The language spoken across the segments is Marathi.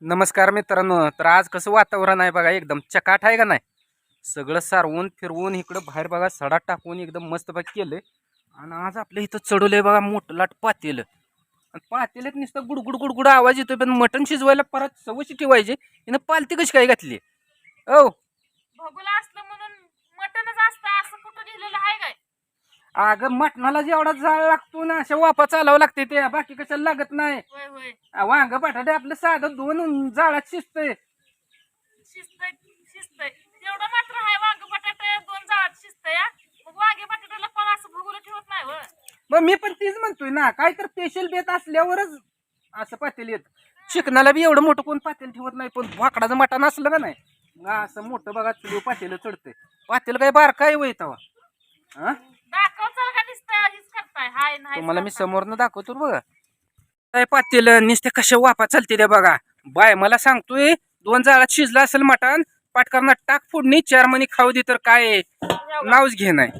नमस्कार मित्रांनो. तर आज कसं वातावरण आहे बघा, एकदम चकाट आहे का नाही. सगळं सारवून फिरवून इकडं बाहेर बघा सडा टाकून एकदम मस्त बघ केलंय. आणि आज आपल्या इथं चढवलंय बघा मोठं लाट पातेलं. आणि पातेल्यात नुसतं गुडगुड गुडगुड आवाज येतोय, पण मटण शिजवायला परत सवशी ठेवायची. हिनं पालती कशी काय घातली ओ. भगुला असलं म्हणून मटणच असतं असं कुठं लिहिलेलं आहे काय? अगं मटणाला जेवढा जाळ लागतो ना, अशा वाफा चालावं लागते, ते बाकी कशाला लागत नाही. होय होय वांग बटाटे आपलं साधं दोन जाळात शिजतंय. शिजतंय शिजतंय तेवढं मात्र आहे. वांग बटाटे 2 जाळात शिजतंय हा. मग वांगे बटाट्याला पण असं भगुला ठेवत नाही व. मग मी पण तीच म्हणतोय ना, काय तर स्पेशल बेत असल्यावरच असं पातेल येत. चिकनाला बी एवढं मोठं कोण पातेल ठेवत नाही, पण वाकडाचं मटण असलं का नाही, मग असं मोठं बघा चुलीव पातेल चढतंय. पातेल काय बारका आहे वय तवा. हा, दाखवचाल का नुसतं हीच करताय हाय नाही तुम्हाला मी समोरनं दाखवतो बघा. काय पातेल नुसते कशा वापा चालते त्या बघा. बाय मला सांगतोय 2 जाळात शिजलं असेल मटण, पाटकरना टाक फोडणी 4 मणी खाऊ दे, तर काय नावच घे नाही.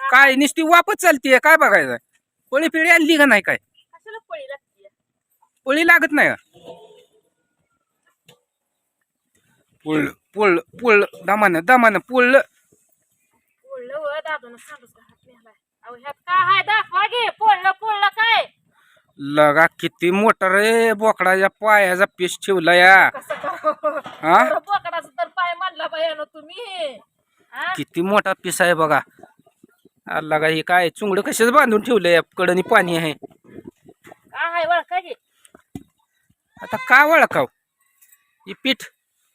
काय नुसती वापच चालतीये, काय बघायचं. पळी पिळी आणली का नाही, काय कशाला पळी लागते? पळी लागत नाही का? पुळ पुळ पुळ दमानं दमानं पुळलं. पोळलं व दादून सांगूच का हात नेलाय. अहो ह्यात काय आहे दाखवा गे. पोळलं पोळलं काय लगा किती मोठा रे बोकडाच्या पायाचा पीस ठेवला या. कसं काय? हा, बरं, बोकडाचं तर पाय मानला बायानो तुम्ही हा? किती मोठा पीस आहे बघा. लगा हे काय चुंगड कशाच बांधून ठेवलंय, कडनी पाणी आहे. काय आहे वळखा गे. आता का वळखाव ही पीठ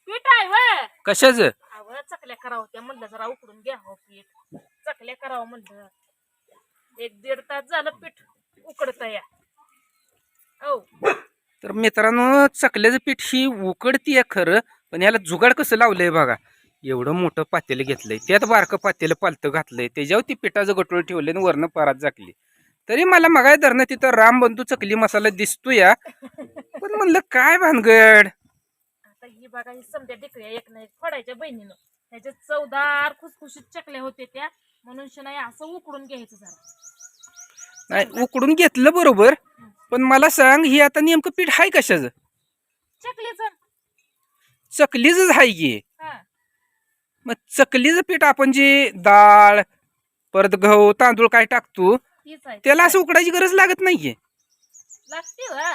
पीठ आहे व. कशाच. अव चकल्या करावं त्या म्हणलं, जरा उकडून घ्यावं पीठ. चकल्या करावं म्हणलं. 1-1.5 तास झालं पीठ उकडत या. हो तर मित्रांनो, चकल्याचं पीठ ही उकडतीये खरं, पण याला जुगाड कसं लावलंय बघा. एवढं मोठं पातेलं घेतलंय, त्यात बारकं पातेलं पालतं घातलंय, त्याच्यावर ती पिठाचं गटोळ ठेवलंय आणि वरनं परात झाकली. तरी मला मगाय धरणं तिथं रामबंधू चकली मसाला दिसतो या, पण म्हणलं काय भानगड. आता ही बघा, ही समजा डिकऱ्या एक नाही फोडायच्या बहिणीनं. त्याच्यात चवदार खुसखुशीत चकल्या होते त्या, म्हणून नाही असं उकडून घ्यायचं जरा. नाही उकडून घेतलं बरोबर, पण मला सांग ही आता नेमकं पीठ आहे कशाचं. चकलीच चकलीच आहे की. हा मग चकलीचं पीठ आपण जे डाळ परत गहू तांदूळ काय टाकतो, तीच आहे. त्याला असं उकडायची गरज लागत नाहीये. लागते वा.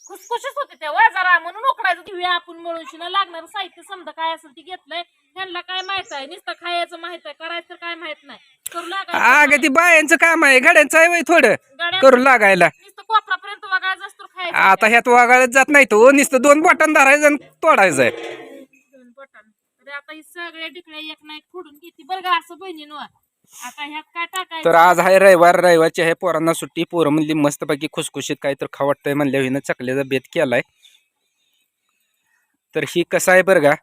खुसखुशीत होते त्या वा जरा, म्हणून उकडायचं. घेऊया आपण मळून शिना. लागणार साहित्य समजा काय असेल ते घेतलंय. त्यांना काय माहित आहे, नुसतं खायचं माहित आहे, करायचं तर काय माहित नाही. करू अगं ती बायांचं काम आहे, गाड्यांचं आहे वय थोडं गाड्या करू लागायला. नुसतं कोपरापर्यंत वगायचं असतं खायचं. आता ह्यात वागाळत जात नाही तो, नुसतं 2 बटन धरायचं आणि तोडायचं आहे. 2 बटन. तर आता ही सगळे डिकड्या एक नाही फोडून घेते बरं का असं बहिणीनं. आता ह्यात काय टाकायचं. तर आज आहे रविवारची आहे, पोरांना सुट्टी. पोरं म्हणली मस्तपैकी खुसखुशीत काय तर खावटतंय म्हणल्या हिनं चकल्याचा बेत केलाय. तर ही कसं आहे बरं का,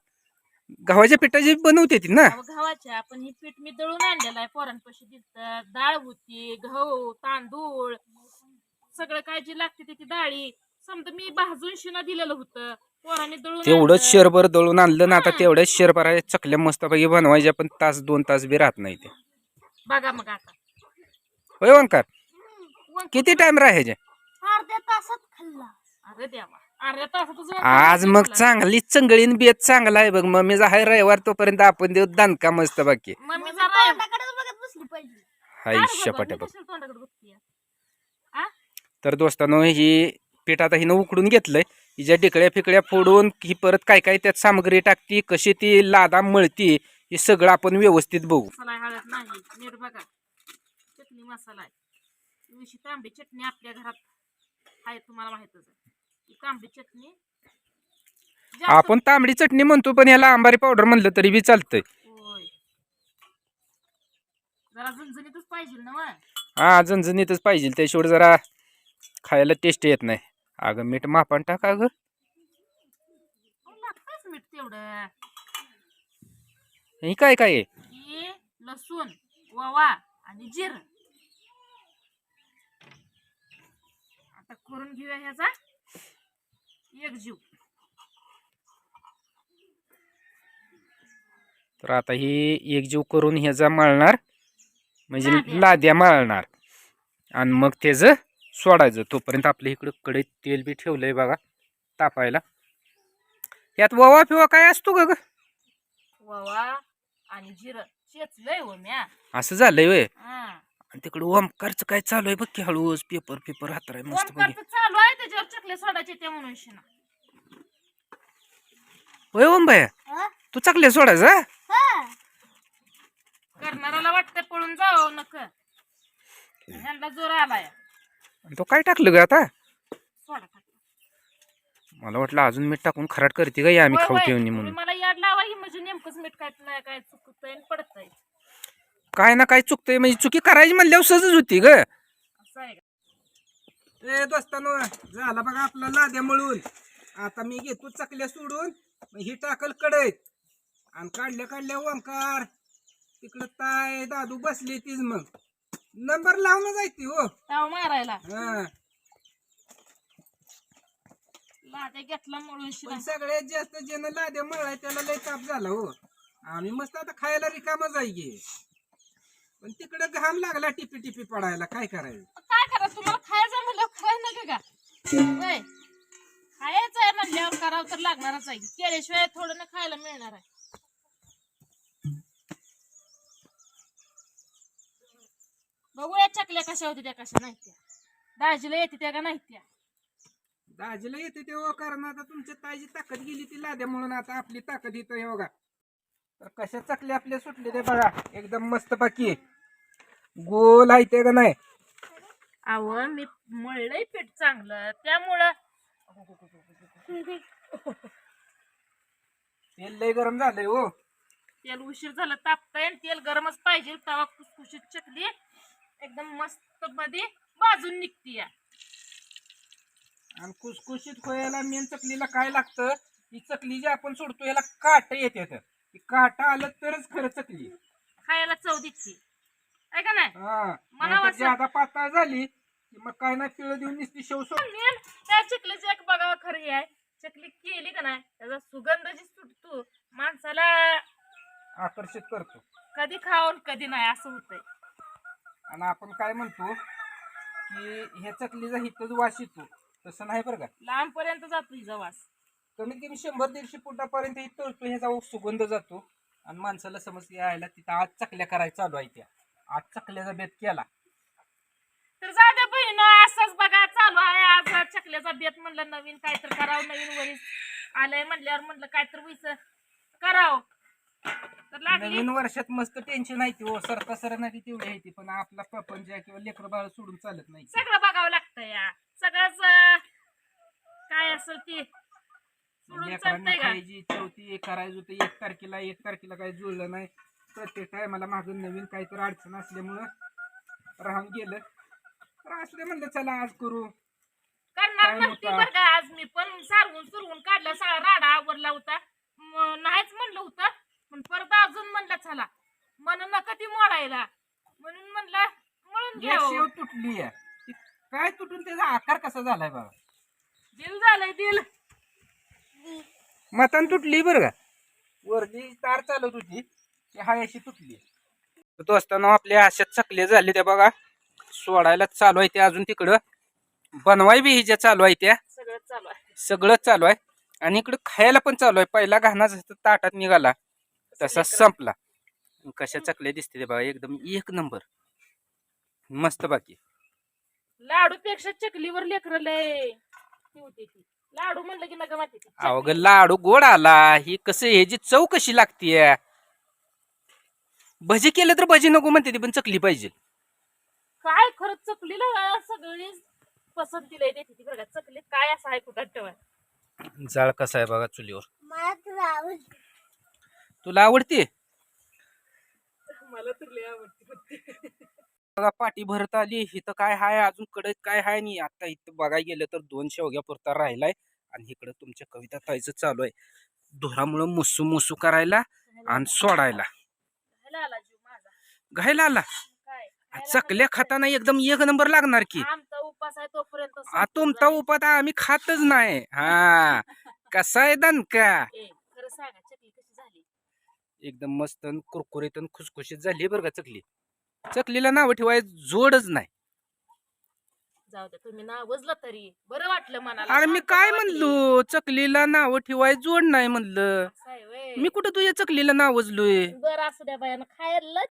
गव्हाच्या पिठाची बनवते ती ना. अहो, गव्हाच्या आपण ही पीठ मी दळून आणलेलं आहे. पोरांपाशी दिसतं. डाळ होती, गहू तांदूळ सगळं काय जी लागते त्याची डाळी समजा मी भाजून शिना दिलेलं होतं. पोरांनी दळून तेवढंच आणलं. शेरभर दळून आणलं ना, आता तेवढ्याच शेरभर आहे. चकल्या मस्तपैकी बनवायच्या, पण 1-2 तास बी राहत नाही ते. बघा मग आता होय ओंकार, किती टाइम राहायचे. अर्ध्या तासात खाल्ला. अरे देवा, अर्ध्या तासातच आज मग चांगली चंगळीन बेत चांगला आहे बघ. मम्मीचा आहे रविवार, तोपर्यंत आपण देऊ दानका मस्त बाकी. मम्मी जरा बघत बसली पाहिजे. हाय शपट बघ. तोंडाकडे बघतीये. तर दोस्तांनो, ही पीठ आता हिनं उकडून घेतलंय. हिच्या टिकड्या फिकड्या फोडून ही परत काय काय त्यात सामग्री टाकती, कशी ती लादा मळती, हे सगळं आपण व्यवस्थित बघू. मसाला हळद नाही नीट बघा. चटणी मसाला आहे. तुळशी तांबडी चटणी आपल्या घरात आहे, तुम्हाला माहितच आहे. ही तांबडी चटणी जास्त- आपण तांबडी चटणी म्हणतो, पण याला आंबारी पावडर म्हणलं तरी बी चालतंय. होय. जरा झणझणीतच पाहिजे ना वा. हा, झणझणीतच पाहिजे, त्याशिवाय जरा खायला टेस्ट येत नाही. अगं मीठ मापान टाका ग. लागतच मीठ तेवढं. हे काय काय आहे? ही लसूण ओवा आणि जिरं. आता करून घेऊया ह्याचा एकजीव. तर आता ही एकजीव करून ह्याचा मळणार, म्हणजे लाद्या. लाद्या मळणार, आणि मग त्याचं सोडायचं. तोपर्यंत आपल्या इकडं कढईत तेल बी ठेवलंय बघा. तापायला. यात ववा फिवा काय असतो का ग? ववा आणि जिरं चेचलंय हो म्या. असं झालंय वय. हा. आणि तिकडे ओमकारचं काय चालू आहे बघ की, हळूच पेपर पेपर हातराय मस्त बघ. ओमकारचं चालू आहे त्याच्यावर चकले सोडायचे ते म्हणून शिना. होय ओम भया, तू चकले सोडायचं? करणाऱ्याला वाटतं पळून जावं नक, ह्यांना जोर आलाय. तो काय टाकलं ग आता? सोडा टाक. मला वाटलं अजून मीठ टाकून खराट करते का, या आम्ही होय, खाऊ होय. ठेवणी तुम्ही म्हणून. मला याड लावा ही म्हणजे नेमकंच मीठ काय नाही काय चुकतंय आणि पडतंय काय ना काय चुकतंय म्हणजे चुकी करायची म्हणल्यावर सहजच होती ग. असं आहे का? ए दोस्तानो, झाला बघा आपला लाद्या मळून. आता मी घेतो चकल्या सोडून, ही टाकल कडईत आणि काढल्या काढल्या ओंकार तिकडं ताय दादू बसली तीच मग नंबर लावून जायती हो. ताव मारायला हा. लाद्या घेतला म्हणून शिना. पण सगळ्यात जास्त ज्यानं लाद्या मळाय त्याला लय ताप झाला हो. आम्ही मस्त आता खायला रिकामच आहे की, पण तिकडे घाम लागला टिपी टिपी पडायला, काय करायचं? काय करा तुम्हाला खायचं म्हणलं खायला नका का? होय. खायचं आहे म्हणल्यावर करावं तर लागणारच आहे. केल्याशिवाय थोडं ना खायला मिळणार आहे. बघूया चकल्या कशा होत्या त्या कशा नाही त्या. दाजीला येते त्या का नाही त्या. दाजीला येते तेव्हा, कारण आता तुमच्या ताईची ताकद गेली ती लाद्या म्हणून आता आपली ताकद येतो हे बघा. तर कशा चकले आपले सुटले ते बघा, एकदम मस्त बाकी गोल आहे ते का नाही. अव मी मळलंय पीठ चांगलं त्यामुळं तेल लय गरम झालंय हो. तेल उशीर झालं तापतंय आणि तेल गरमच पाहिजे, तवा खुसखुशीत चकली एकदम मस्त मध्ये भाजून निघती या. आणि खुसखुशीत व्हायला मेन चकलीला काय लागतं, ही चकली जी आपण सोडतो याला काट येते. ती काट आलं तरच खरं चकली खायला चव दिसती आहे का नाही. हा. मला नाहीतर वाटतं- जादा पातळ झाली की मग काय नाही, पिळ देऊन नुसती शेव सोड. मेन त्या चकलीचं एक बघावं खरं हे आहे, चकली केली का नाही त्याचा सुगंध जी सुटतो माणसाला आकर्षित करतो. कधी खाऊन कधी नाही असं होतंय. आणि आपण काय म्हणतो की ह्या चकलीचा हितच वास येतो, तसं नाही बरं का. लांब पर्यंत जातो हिचा वास. कमीत कमी 100-150 फुटापर्यंत इथं ह्याचा सुगंध जातो. आणि माणसाला समज यायला तिथं आज चकल्या करायला चालू आहे, त्या आज चकल्याचा बेत केला तर जाऊ बहीण असंच बघा चालू आहे. आज चकल्याचा बेत म्हणलं नवीन काहीतरी करावं, नवीन वरीस आलंय म्हणल्यावर म्हणलं काहीतरी वैस करावं तर लागली. नवीन वर्षात मस्त टेन्शन आहे ती हो, सरका सर नाही तेवढी आहे ती, पण आपला प्रपंच किंवा लेकर बाळ सोडून चालत नाही. सगळं बघावं लागतं या, सगळंच काय असेल ते सोडून लेकरांना चालतंय का. खायची चौथी करायचं होतं 1 तारखेला काही जुळलं नाही. प्रत्येक टायमाला मागून नवीन काहीतरी अडचण असल्यामुळं राहून गेलं. तर असले म्हणलं चला आज करू. करणार काय म्हणते होता? बरं का. आज मी पण सारवून सुरवून काढला, सगळा राडा आवरला होता. नाहीच म्हणलं होतं पण परत अजून म्हणलं चला म्हणून नका ती मोडायला, म्हणून म्हणलं म्हणून एक शेव घ्यावं. तुटली आहे, ती काय तुटून त्याचा आकार कसा झालाय बाबा. दिल झालंय दिल. मतान तुटली बरं का, वरती तार चालत होती ती हाय अशी तुटली. दोस्तांनो आपल्या अशाच चकले झाले त्या बघा, सोडायला चालू आहे ते अजून तिकडं, बनवाय बी हिच्या चालू आहे त्या, सगळं चालू आहे. सगळंच चालू आहे. आणि इकडं खायला पण चालू आहे. पहिला घाणा जसा ताटात निघाला तसा संपला. कशा चकल्या दिसते ते बघा, एकदम एक नंबर मस्त बाकी. लाडू पेक्षा चकलीवर लेकर लय होती ती. लाडू म्हणलं की नका माहिती ती. अवघ लाडू गोड आला, ही कसं ह्याची चव कशी लागतीये. भजी केलं तर भजी नको म्हणते ती, पण चकली पाहिजे. काय खरं चकलीला सगळी पसंतीला येते ती बरं का. चकली काय असं आहे कुठं ठेवा. जाळ कसा आहे बघा चुलीवर. मला तुला आवडते. तुला आवडते? मला तुला आवडते. बघा पाठी भरत आली. इथं काय हाय अजून कडे काय हाय नाही. आता इथं बघायला गेलं तर 2 शेवग्या पुरता राहिलाय. आणि इकडं तुमच्या कविता ताईचं चालू आहे धुरामुळं मुसू मुसू करायला आणि सोडायला. आला जीव माझा. घायला आला. काय चकल्या खाताना एकदम एक नंबर लागणार की. आमचा उपास आहे तोपर्यंत तुमचा उपात आम्ही खातच नाही. हा कसा आहे दणका. खरं सांगा चकली कशी झाली. एकदम मस्त आणि कुरकुरीत आणि खुसखुशीत झाली बरं का चकली. चकलीला नाव ठेवाय जोडच नाही. जाऊ द्या तुम्ही नावजलं तरी बरं वाटलं मनाला. अरे मी शांतता काय वाटली. म्हणलो चकलीला नाव ठेवाय जोड नाही म्हणलं. असं आहे व्हय. मी कुठं तुझ्या चकलीला नावजलोय. बरं असू द्या बायानं खायला